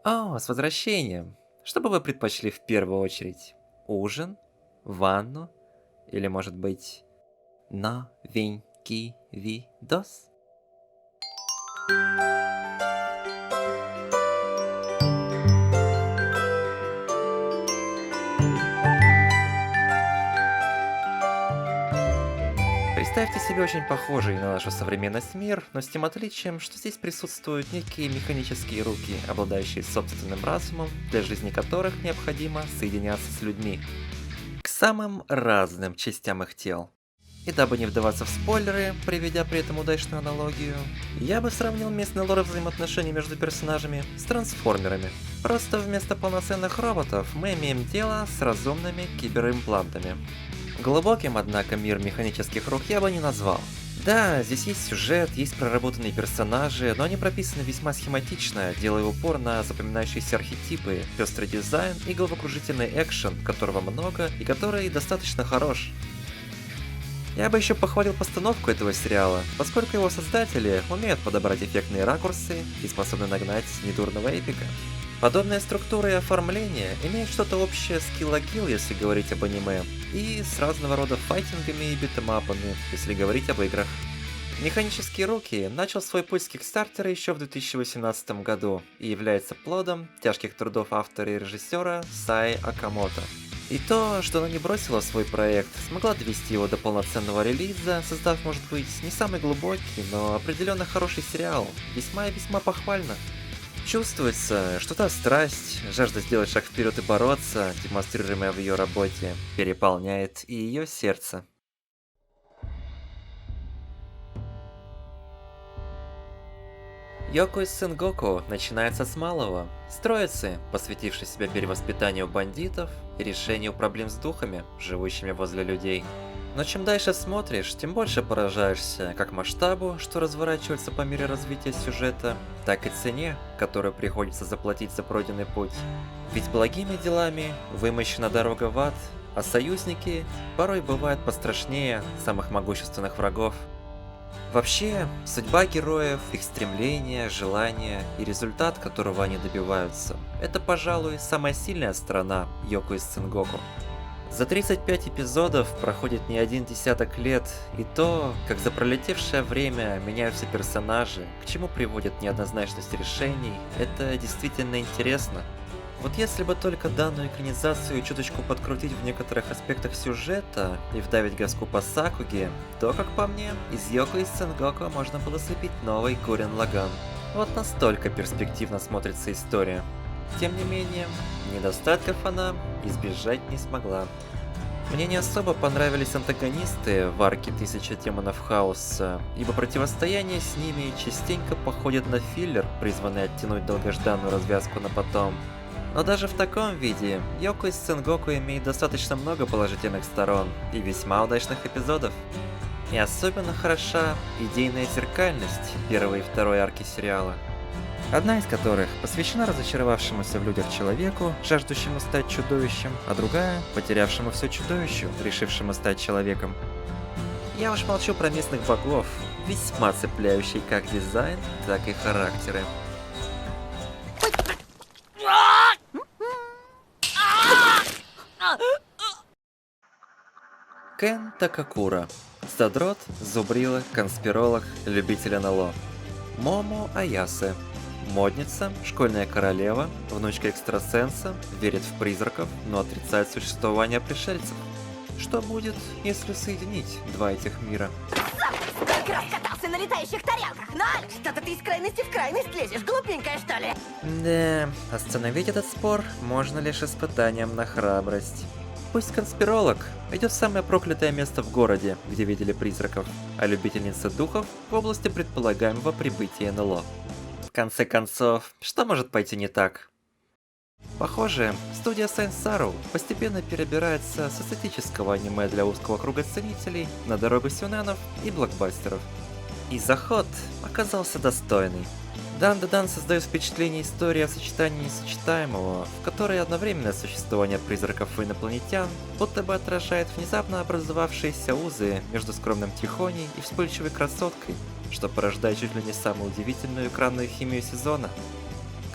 О, с возвращением. Что бы вы предпочли в первую очередь? Ужин? Ванну? Или, может быть, новенький видос? Представьте себе очень похожий на нашу современность мир, но с тем отличием, что здесь присутствуют некие механические руки, обладающие собственным разумом, для жизни которых необходимо соединяться с людьми, к самым разным частям их тел. И дабы не вдаваться в спойлеры, приведя при этом удачную аналогию, я бы сравнил местный лор взаимоотношений между персонажами с трансформерами. Просто вместо полноценных роботов мы имеем дело с разумными киберимплантами. Глубоким, однако, мир механических рук я бы не назвал. Да, здесь есть сюжет, есть проработанные персонажи, но они прописаны весьма схематично, делая упор на запоминающиеся архетипы, пестрый дизайн и головокружительный экшен, которого много и который достаточно хорош. Я бы еще похвалил постановку этого сериала, поскольку его создатели умеют подобрать эффектные ракурсы и способны нагнать недурного эпика. Подобная структура и оформление имеют что-то общее с Kill la Kill, если говорить об аниме, и с разного рода файтингами и битэмапами, если говорить об играх. Механические руки начал свой путь с Кикстартера еще в 2018 году и является плодом тяжких трудов автора и режиссера Саи Акамото. И то, что она не бросила свой проект, смогла довести его до полноценного релиза, создав, может быть, не самый глубокий, но определенно хороший сериал, весьма и весьма похвально. Чувствуется, что та страсть, жажда сделать шаг вперед и бороться, демонстрируемая в ее работе, переполняет и ее сердце. Йоко из Сенгоку начинается с малого, с троицы, посвятившей себя перевоспитанию бандитов и решению проблем с духами, живущими возле людей. Но чем дальше смотришь, тем больше поражаешься как масштабу, что разворачивается по мере развития сюжета, так и цене, которую приходится заплатить за пройденный путь. Ведь благими делами вымощена дорога в ад, а союзники порой бывают пострашнее самых могущественных врагов. Вообще, судьба героев, их стремления, желания и результат, которого они добиваются, это, пожалуй, самая сильная сторона Йоко из Сенгоку. За 35 эпизодов проходит не один десяток лет, и то, как за пролетевшее время меняются персонажи, к чему приводит неоднозначность решений, это действительно интересно. Вот если бы только данную экранизацию чуточку подкрутить в некоторых аспектах сюжета и вдавить газку по Сакуге, то, как по мне, из Йоко из Сенгоку можно было слепить новый Гуррен Лаганн. Вот настолько перспективно смотрится история. Тем не менее, недостатков она избежать не смогла. Мне не особо понравились антагонисты в арке 1000 демонов хаоса, ибо противостояние с ними частенько походит на филлер, призванный оттянуть долгожданную развязку на потом. Но даже в таком виде, Йоко из Сенгоку имеет достаточно много положительных сторон и весьма удачных эпизодов. И особенно хороша идейная зеркальность первой и второй арки сериала. Одна из которых посвящена разочаровавшемуся в людях человеку, жаждущему стать чудовищем, а другая – потерявшему все чудовищу, решившему стать человеком. Я уж молчу про местных богов, весьма цепляющие как дизайн, так и характеры. Кен Такакура. Задрот, зубрила, конспиролог, любитель НЛО. Момо Аясе. Модница, школьная королева, внучка экстрасенса, верит в призраков, но отрицает существование пришельцев. Что будет, если соединить два этих мира? Сколько раз катался на летающих тарелках, но что-то ты из крайности в крайность лезешь, глупенькая, что ли? Да, остановить этот спор можно лишь испытанием на храбрость. Пусть конспиролог идет в самое проклятое место в городе, где видели призраков, а любительница духов в области предполагаемого прибытия НЛО. В конце концов, что может пойти не так? Похоже, студия Сенсару постепенно перебирается с эстетического аниме для узкого круга ценителей на дорогу сюненов и блокбастеров. И заход оказался достойный. Дан-да-дан создает впечатление истории о сочетании несочетаемого, в которой одновременное существование призраков и инопланетян будто бы отражает внезапно образовавшиеся узы между скромным тихоней и вспыльчивой красоткой, что порождает чуть ли не самую удивительную экранную химию сезона.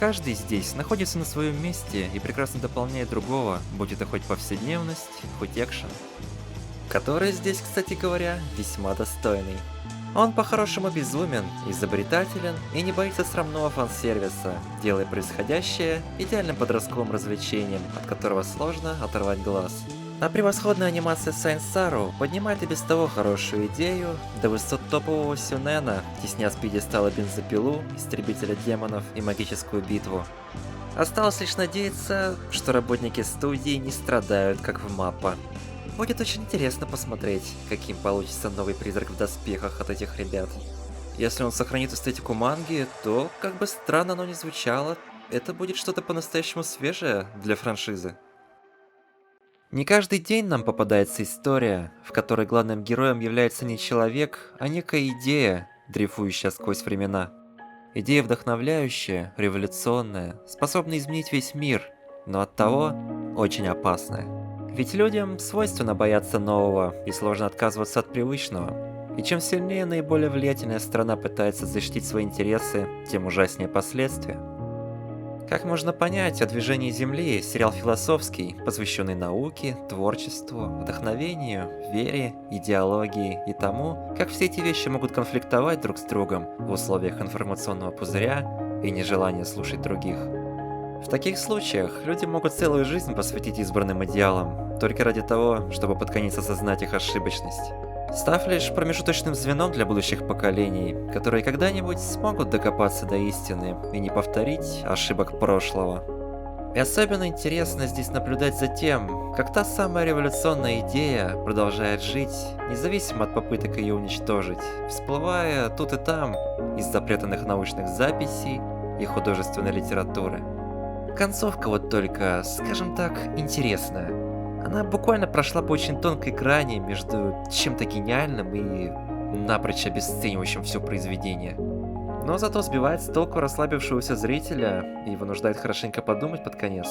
Каждый здесь находится на своем месте и прекрасно дополняет другого, будь это хоть повседневность, хоть экшен. Который здесь, кстати говоря, весьма достойный. Он по-хорошему безумен, изобретателен и не боится срамного фан-сервиса, делая происходящее идеальным подростковым развлечением, от которого сложно оторвать глаз. А превосходная анимация Сайн Сару поднимает и без того хорошую идею до высот топового сюнена, тесня с пьедестала бензопилу, истребителя демонов и магическую битву. Осталось лишь надеяться, что работники студии не страдают, как в Маппа. Будет очень интересно посмотреть, каким получится новый призрак в доспехах от этих ребят. Если он сохранит эстетику манги, то, как бы странно оно ни звучало, это будет что-то по-настоящему свежее для франшизы. Не каждый день нам попадается история, в которой главным героем является не человек, а некая идея, дрейфующая сквозь времена. Идея вдохновляющая, революционная, способная изменить весь мир, но оттого очень опасная. Ведь людям свойственно бояться нового и сложно отказываться от привычного. И чем сильнее наиболее влиятельная страна пытается защитить свои интересы, тем ужаснее последствия. Как можно понять, о движении Земли сериал философский, посвященный науке, творчеству, вдохновению, вере, идеологии и тому, как все эти вещи могут конфликтовать друг с другом в условиях информационного пузыря и нежелания слушать других. В таких случаях люди могут целую жизнь посвятить избранным идеалам, только ради того, чтобы под конец осознать их ошибочность, став лишь промежуточным звеном для будущих поколений, которые когда-нибудь смогут докопаться до истины и не повторить ошибок прошлого. И особенно интересно здесь наблюдать за тем, как та самая революционная идея продолжает жить, независимо от попыток ее уничтожить, всплывая тут и там из запрятанных научных записей и художественной литературы. Концовка вот только, скажем так, интересная. Она буквально прошла по очень тонкой грани между чем-то гениальным и напрочь обесценивающим все произведение. Но зато сбивает с толку расслабившегося зрителя и вынуждает хорошенько подумать под конец.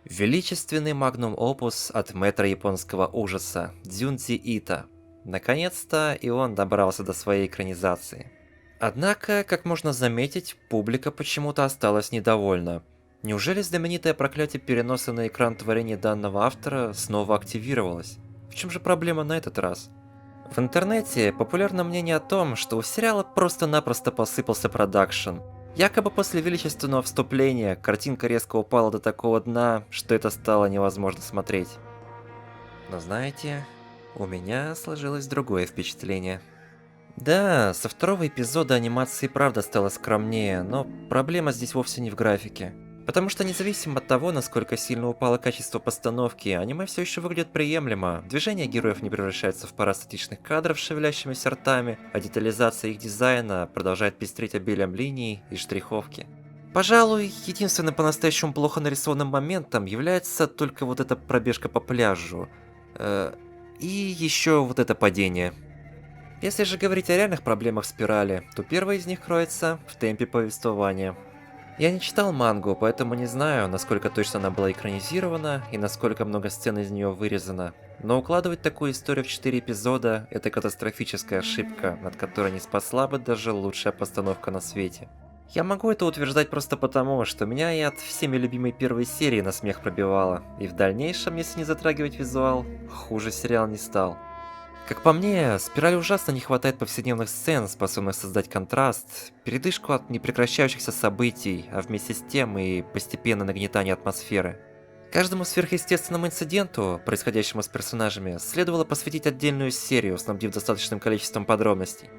Величественный магнум-опус от мэтра японского ужаса Дзюнзи Ито. Наконец-то и он добрался до своей экранизации. Однако, как можно заметить, публика почему-то осталась недовольна. Неужели знаменитое проклятие переноса на экран творения данного автора снова активировалось? В чем же проблема на этот раз? В интернете популярно мнение о том, что у сериала просто-напросто посыпался продакшн. Якобы после величественного вступления картинка резко упала до такого дна, что это стало невозможно смотреть. Но знаете, у меня сложилось другое впечатление. Да, со второго эпизода анимация и правда стала скромнее, но проблема здесь вовсе не в графике. Потому что независимо от того, насколько сильно упало качество постановки, аниме все еще выглядит приемлемо, движения героев не превращаются в пару статичных кадров с шевелящимися ртами, а детализация их дизайна продолжает пестрить обилием линий и штриховки. Пожалуй, единственным по-настоящему плохо нарисованным моментом является только вот эта пробежка по пляжу. И еще вот это падение. Если же говорить о реальных проблемах спирали, то первая из них кроется в темпе повествования. Я не читал мангу, поэтому не знаю, насколько точно она была экранизирована и насколько много сцен из нее вырезано. Но укладывать такую историю в 4 эпизода – это катастрофическая ошибка, над которой не спасла бы даже лучшая постановка на свете. Я могу это утверждать просто потому, что меня и от всеми любимой первой серии на смех пробивало, и в дальнейшем, если не затрагивать визуал, хуже сериал не стал. Как по мне, спирали ужасно не хватает повседневных сцен, способных создать контраст, передышку от непрекращающихся событий, а вместе с тем и постепенное нагнетание атмосферы. Каждому сверхъестественному инциденту, происходящему с персонажами, следовало посвятить отдельную серию, снабдив достаточным количеством подробностей.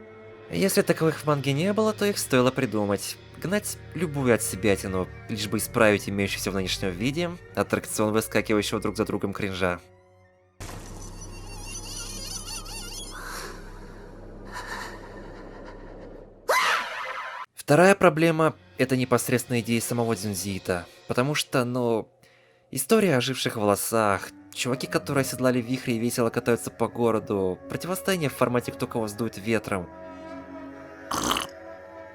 Если таковых в манге не было, то их стоило придумать. Гнать любую отсебятину, лишь бы исправить имеющийся в нынешнем виде аттракцион выскакивающего друг за другом кринжа. Вторая проблема – это непосредственно идеи самого Дзюнзи Ито, потому что, история о оживших волосах, чуваки, которые оседлали вихри и весело катаются по городу, противостояние в формате «Кто кого сдует ветром».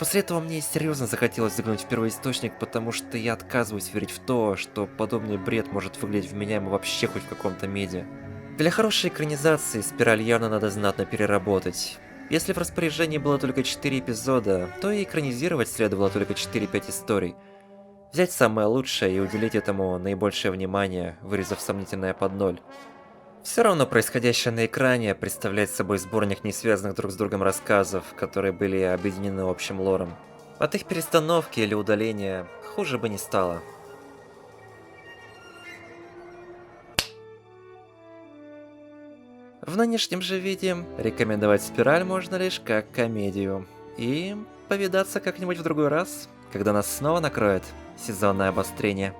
После этого мне серьезно захотелось заглянуть в первоисточник, потому что я отказываюсь верить в то, что подобный бред может выглядеть вменяемо вообще хоть в каком-то медиа. Для хорошей экранизации «Спираль» явно надо знатно переработать. Если в распоряжении было только 4 эпизода, то и экранизировать следовало только 4-5 историй. Взять самое лучшее и уделить этому наибольшее внимание, вырезав сомнительное под ноль. Все равно происходящее на экране представляет собой сборник несвязанных друг с другом рассказов, которые были объединены общим лором. От их перестановки или удаления хуже бы не стало. В нынешнем же виде рекомендовать «Спираль» можно лишь как комедию. И повидаться как-нибудь в другой раз, когда нас снова накроет сезонное обострение.